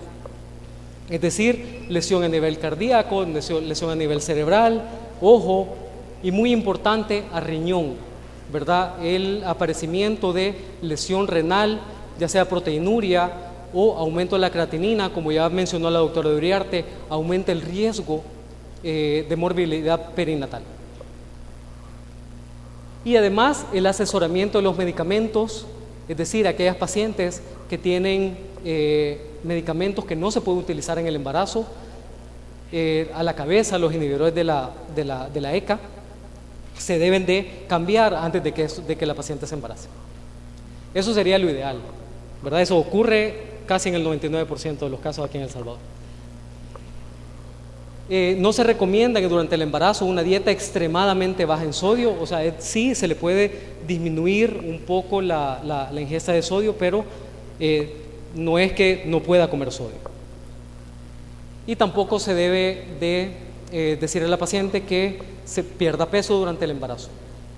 es decir, lesión a nivel cardíaco, lesión a nivel cerebral, ojo, y muy importante, a riñón, ¿verdad? El aparecimiento de lesión renal ya sea proteinuria o aumento de la creatinina, como ya mencionó la doctora Uriarte, aumenta el riesgo de morbilidad perinatal. Y además el asesoramiento de los medicamentos, es decir, aquellas pacientes que tienen medicamentos que no se pueden utilizar en el embarazo, a la cabeza, los inhibidores de la ECA, se deben de cambiar antes de que la paciente se embarace. Eso sería lo ideal, ¿verdad? Eso ocurre casi en el 99% de los casos aquí en El Salvador. No se recomienda que durante el embarazo una dieta extremadamente baja en sodio, o sea, sí se le puede disminuir un poco la ingesta de sodio, pero no es que no pueda comer sodio. Y tampoco se debe de decirle a la paciente que se pierda peso durante el embarazo.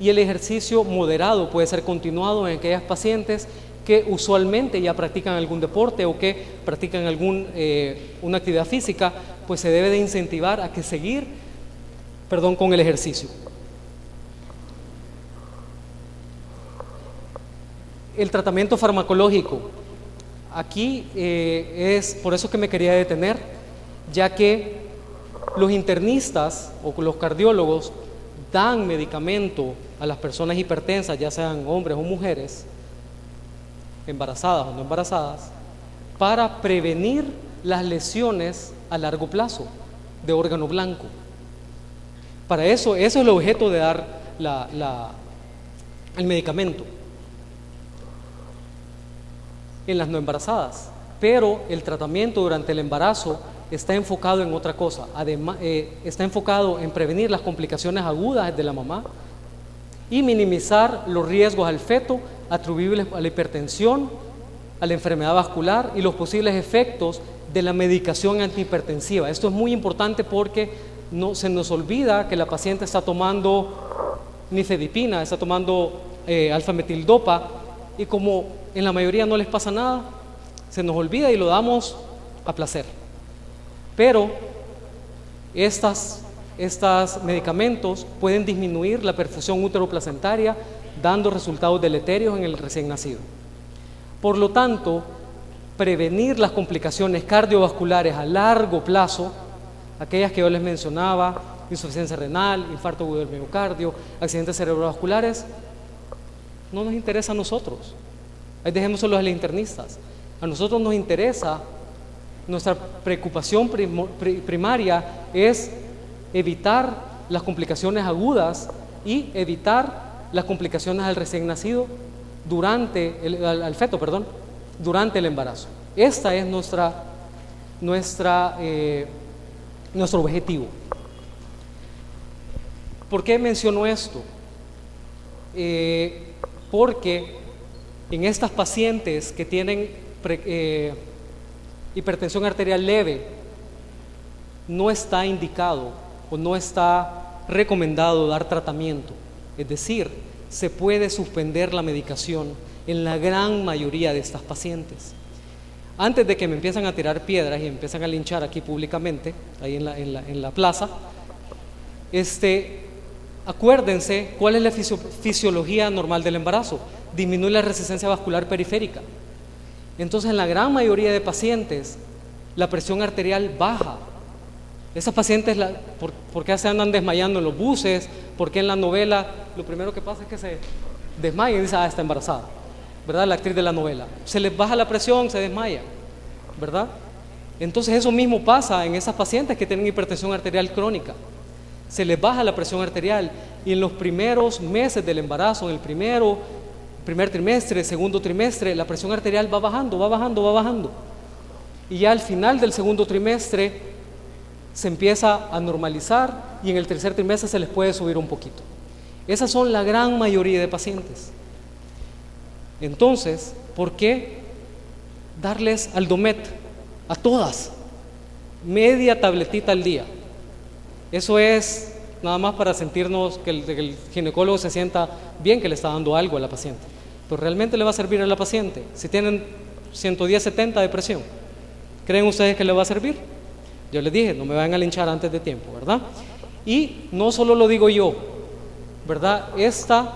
Y el ejercicio moderado puede ser continuado en aquellas pacientes que usualmente ya practican algún deporte o que practican una actividad física, pues se debe de incentivar a que seguir con el ejercicio. El tratamiento farmacológico. Aquí es por eso que me quería detener, ya que los internistas o los cardiólogos dan medicamento a las personas hipertensas, ya sean hombres o mujeres, embarazadas o no embarazadas, para prevenir las lesiones a largo plazo de órgano blanco. Para eso es el objeto de dar el medicamento en las no embarazadas, pero el tratamiento durante el embarazo está enfocado en otra cosa. Además, está enfocado en prevenir las complicaciones agudas de la mamá y minimizar los riesgos al feto atribuibles a la hipertensión, a la enfermedad vascular y los posibles efectos de la medicación antihipertensiva. Esto es muy importante porque se nos olvida que la paciente está tomando nifedipina, está tomando alfa-metildopa, y como en la mayoría no les pasa nada, se nos olvida y lo damos a placer. Pero estos medicamentos pueden disminuir la perfusión útero-placentaria, dando resultados deleterios en el recién nacido. Por lo tanto, prevenir las complicaciones cardiovasculares a largo plazo, aquellas que yo les mencionaba, insuficiencia renal, infarto agudo del miocardio, accidentes cerebrovasculares, no nos interesa a nosotros. Ahí dejémoslo a los internistas. A nosotros nos interesa, nuestra preocupación primaria es evitar las complicaciones agudas y evitar las complicaciones al recién nacido al feto, durante el embarazo. Esta es nuestro objetivo. ¿Por qué menciono esto? Porque en estas pacientes que tienen hipertensión arterial leve, no está indicado o no está recomendado dar tratamiento. Es decir, se puede suspender la medicación en la gran mayoría de estas pacientes. Antes de que me empiezan a tirar piedras y empiezan a linchar aquí públicamente, ahí en la plaza, acuérdense cuál es la fisiología normal del embarazo. Disminuye la resistencia vascular periférica. Entonces, en la gran mayoría de pacientes, la presión arterial baja. Esas pacientes, ¿por qué se andan desmayando en los buses? ¿Por qué en la novela lo primero que pasa es que se desmayan y dicen, está embarazada? ¿Verdad? La actriz de la novela. Se les baja la presión, se desmaya, ¿verdad? Entonces, eso mismo pasa en esas pacientes que tienen hipertensión arterial crónica. Se les baja la presión arterial y en los primeros meses del embarazo, en el primer trimestre, segundo trimestre, la presión arterial va bajando, va bajando, va bajando. Y ya al final del segundo trimestre se empieza a normalizar y en el tercer trimestre se les puede subir un poquito. Esas son la gran mayoría de pacientes. Entonces, ¿por qué darles Aldomet a todas? Media tabletita al día. Eso es nada más para sentirnos que el ginecólogo se sienta bien que le está dando algo a la paciente. Pero realmente le va a servir a la paciente. Si tienen 110/70 de presión, ¿creen ustedes que le va a servir? Yo les dije, no me vayan a linchar antes de tiempo, ¿verdad? Y no solo lo digo yo, ¿verdad? Esta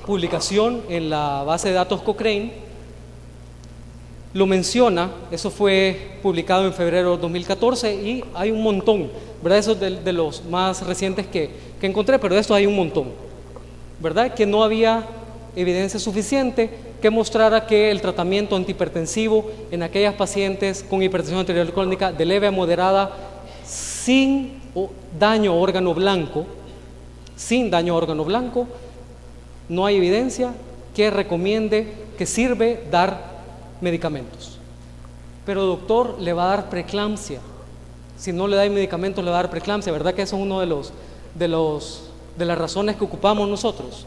publicación en la base de datos Cochrane lo menciona. Eso fue publicado en febrero de 2014 y hay un montón, ¿verdad? Eso es de los más recientes que encontré, pero de esto hay un montón, ¿verdad? Que no había evidencia suficiente que mostrara que el tratamiento antihipertensivo en aquellas pacientes con hipertensión arterial crónica de leve a moderada sin daño a órgano blanco, no hay evidencia que recomiende, que sirve dar medicamentos. Pero doctor, le va a dar preeclampsia. Si no le da medicamentos, le va a dar preeclampsia. ¿Verdad que eso es uno de las razones que ocupamos nosotros?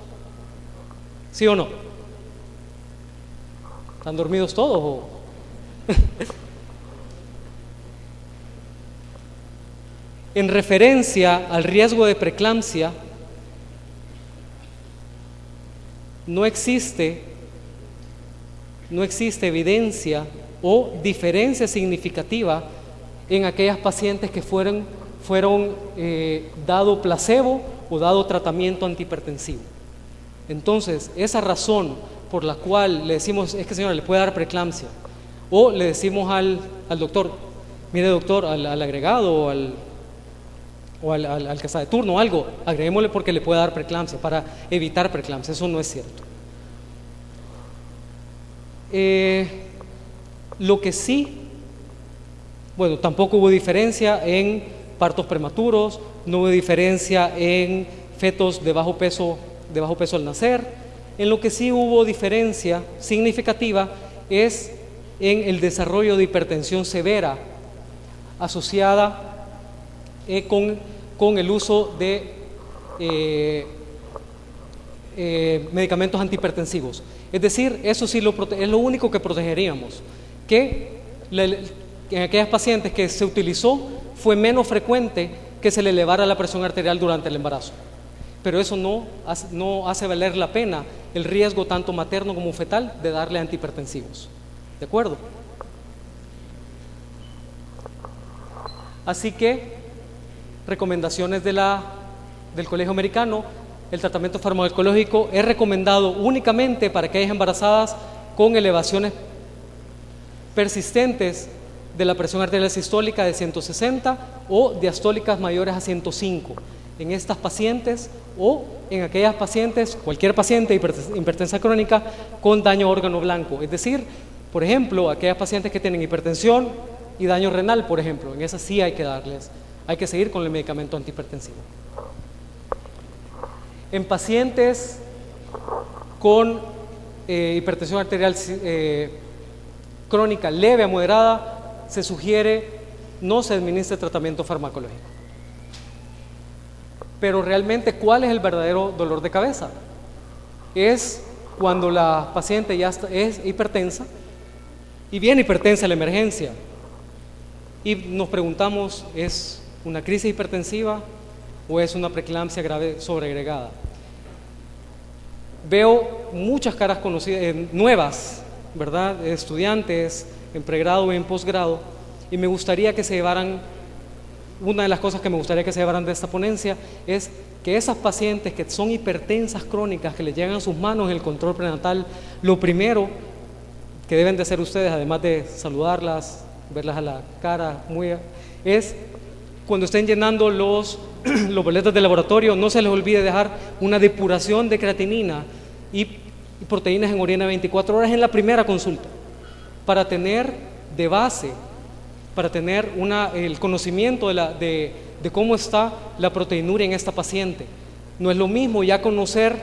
¿Sí o no? ¿Están dormidos todos o? En referencia al riesgo de preeclampsia, no existe evidencia o diferencia significativa en aquellas pacientes que fueron dado placebo o dado tratamiento antihipertensivo. Entonces, esa razón por la cual le decimos, es que señora, le puede dar preeclampsia, o le decimos al doctor, mire doctor, al agregado o al que está de turno o algo, agreguémosle porque le puede dar preeclampsia para evitar preeclampsia. Eso no es cierto. Lo que sí, bueno, tampoco hubo diferencia en partos prematuros, no hubo diferencia en fetos de bajo peso al nacer. En lo que sí hubo diferencia significativa es en el desarrollo de hipertensión severa asociada con el uso de medicamentos antihipertensivos. Es decir, eso sí es lo único que protegeríamos, que en aquellas pacientes que se utilizó fue menos frecuente que se le elevara la presión arterial durante el embarazo. Pero eso no hace valer la pena el riesgo tanto materno como fetal de darle antihipertensivos. ¿De acuerdo? Así que, recomendaciones del Colegio Americano: el tratamiento farmacológico es recomendado únicamente para aquellas embarazadas con elevaciones persistentes de la presión arterial sistólica de 160 o diastólicas mayores a 105. En estas pacientes o en aquellas pacientes, cualquier paciente hipertensa crónica con daño a órgano blanco. Es decir, por ejemplo, aquellas pacientes que tienen hipertensión y daño renal, por ejemplo, en esas sí hay que seguir con el medicamento antihipertensivo. En pacientes con hipertensión arterial crónica leve a moderada, se sugiere no se administre tratamiento farmacológico. Pero realmente, ¿cuál es el verdadero dolor de cabeza? Es cuando la paciente ya es hipertensa y viene hipertensa a la emergencia y nos preguntamos, ¿es una crisis hipertensiva o es una preeclampsia grave sobreagregada? Veo muchas caras conocidas, nuevas, ¿verdad? Estudiantes en pregrado y en posgrado, y me gustaría que se llevaran, una de las cosas que me gustaría que se llevaran de esta ponencia es que esas pacientes que son hipertensas crónicas, que les llegan a sus manos el control prenatal, lo primero que deben de hacer ustedes, además de saludarlas, verlas a la cara, es cuando estén llenando los boletos de laboratorio, no se les olvide dejar una depuración de creatinina y proteínas en orina 24 horas en la primera consulta, para tener de base, para tener el conocimiento de cómo está la proteinuria en esta paciente. No es lo mismo ya conocer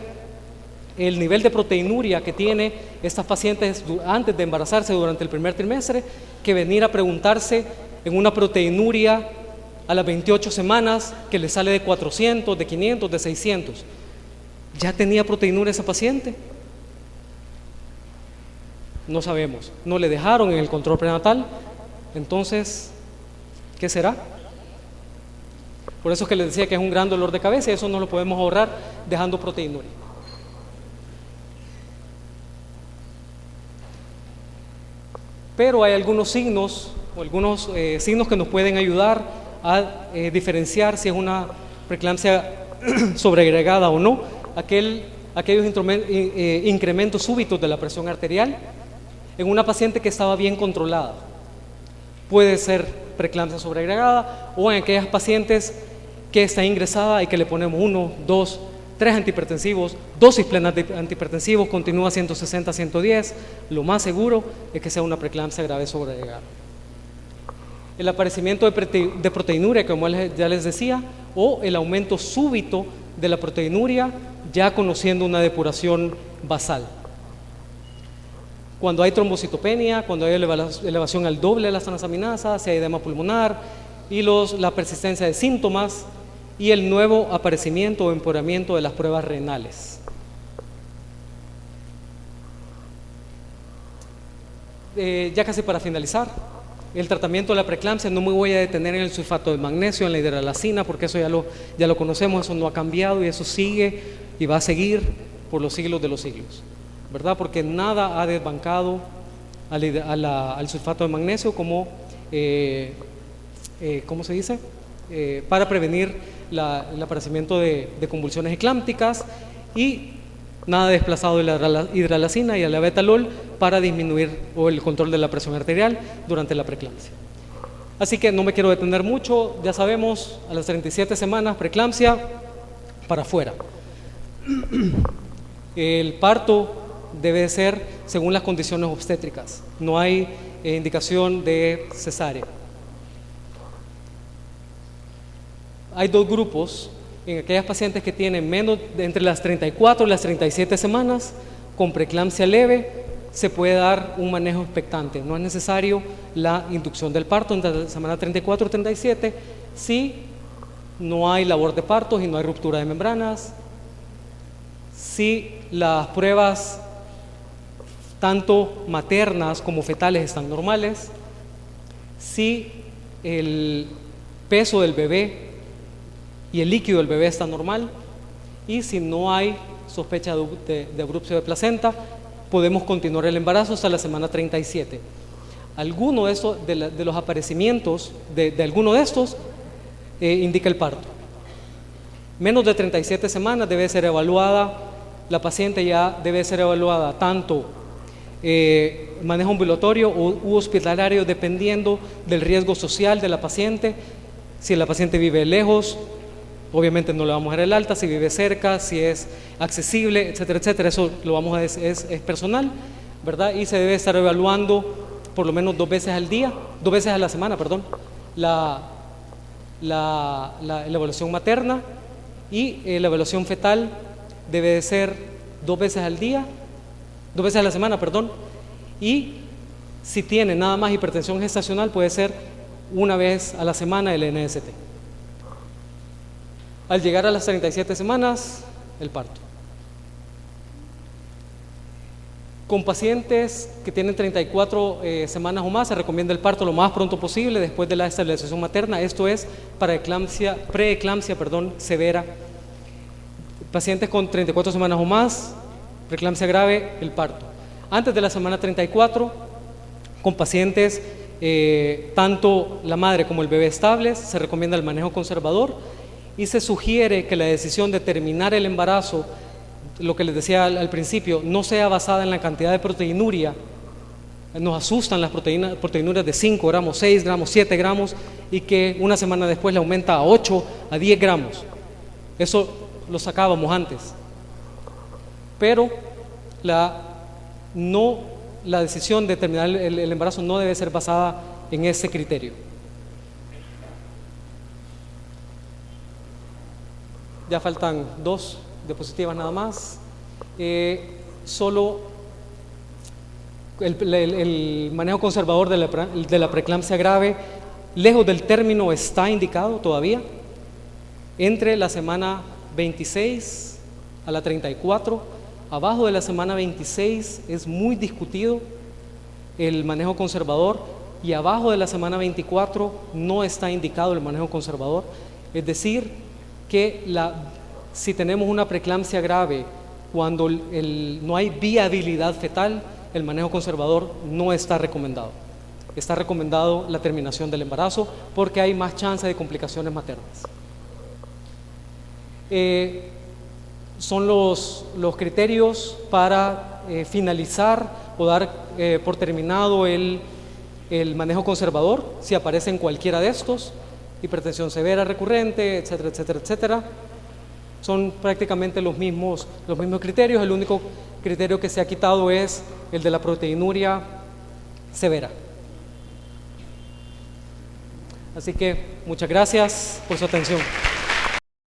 el nivel de proteinuria que tiene estas pacientes antes de embarazarse durante el primer trimestre, que venir a preguntarse en una proteinuria a las 28 semanas que le sale de 400, de 500, de 600. ¿Ya tenía proteinuria esa paciente? No sabemos, no le dejaron en el control prenatal. Entonces, ¿qué será? Por eso es que les decía que es un gran dolor de cabeza, y eso no lo podemos ahorrar dejando proteinuria. Pero hay algunos signos que nos pueden ayudar a diferenciar si es una preeclampsia sobreagregada o no. Aquellos incrementos súbitos de la presión arterial, en una paciente que estaba bien controlada. Puede ser preeclampsia sobreagregada o en aquellas pacientes que está ingresada y que le ponemos 1, 2, 3 antihipertensivos, dosis plena de antihipertensivos, continúa 160, 110, lo más seguro es que sea una preeclampsia grave sobreagregada. El aparecimiento de proteinuria, como ya les decía, o el aumento súbito de la proteinuria, ya conociendo una depuración basal. Cuando hay trombocitopenia, cuando hay elevación al doble de las transaminasas, si hay edema pulmonar y la persistencia de síntomas y el nuevo aparecimiento o empeoramiento de las pruebas renales. Ya casi para finalizar, el tratamiento de la preeclampsia, no me voy a detener en el sulfato de magnesio, en la hidralazina, porque eso ya lo conocemos, eso no ha cambiado y eso sigue y va a seguir por los siglos de los siglos, ¿verdad? Porque nada ha desbancado al sulfato de magnesio como, ¿cómo se dice? Para prevenir el aparecimiento de convulsiones eclámpticas, y nada desplazado de la hidralazina y el labetalol para disminuir el control de la presión arterial durante la preeclampsia. Así que no me quiero detener mucho, ya sabemos, a las 37 semanas preeclampsia para afuera. El parto debe ser según las condiciones obstétricas, no hay indicación de cesárea. Hay dos grupos, en aquellas pacientes que tienen entre las 34 y las 37 semanas, con preeclampsia leve, se puede dar un manejo expectante. No es necesario la inducción del parto entre la semana 34 y 37 si no hay labor de partos y no hay ruptura de membranas, si las pruebas tanto maternas como fetales están normales, si el peso del bebé y el líquido del bebé está normal, y si no hay sospecha de abrupción de placenta, podemos continuar el embarazo hasta la semana 37. Alguno de los aparecimientos de alguno de estos indica el parto. Menos de 37 semanas debe ser evaluada, la paciente ya debe ser evaluada tanto manejo ambulatorio u hospitalario, dependiendo del riesgo social de la paciente. Si la paciente vive lejos, obviamente no le vamos a dar el alta. Si vive cerca, si es accesible, etcétera, etcétera, eso lo vamos a es personal, ¿verdad? Y se debe estar evaluando por lo menos 2 veces a la semana, perdón, la evaluación materna, y la evaluación fetal debe de ser 2 veces a la semana, perdón, y si tiene nada más hipertensión gestacional puede ser 1 vez a la semana el NST. Al llegar a las 37 semanas, el parto. Con pacientes que tienen 34 semanas o más, se recomienda el parto lo más pronto posible después de la estabilización materna. Esto es para preeclampsia severa. Pacientes con 34 semanas o más, preeclampsia grave, el parto. Antes de la semana 34, con pacientes tanto la madre como el bebé estables, se recomienda el manejo conservador, y se sugiere que la decisión de terminar el embarazo, lo que les decía al principio, no sea basada en la cantidad de proteinuria. Nos asustan las proteinurias de 5 gramos, 6 gramos, 7 gramos, y que una semana después le aumenta a 8, a 10 gramos. Eso lo sacábamos antes. Pero la decisión de terminar el embarazo no debe ser basada en ese criterio. Ya faltan 2 diapositivas nada más. Solo el manejo conservador de la preeclampsia grave, lejos del término, está indicado todavía. Entre la semana 26 a la 34, abajo de la semana 26 es muy discutido el manejo conservador, y abajo de la semana 24 no está indicado el manejo conservador. Es decir, que si tenemos una preeclampsia grave cuando no hay viabilidad fetal, el manejo conservador no está recomendado. Está recomendado la terminación del embarazo porque hay más chance de complicaciones maternas. Son los criterios para finalizar o dar por terminado el manejo conservador si aparece en cualquiera de estos, hipertensión severa recurrente, etcétera, etcétera, etcétera. Son prácticamente los mismos criterios. El único criterio que se ha quitado es el de la proteinuria severa. Así que muchas gracias por su atención.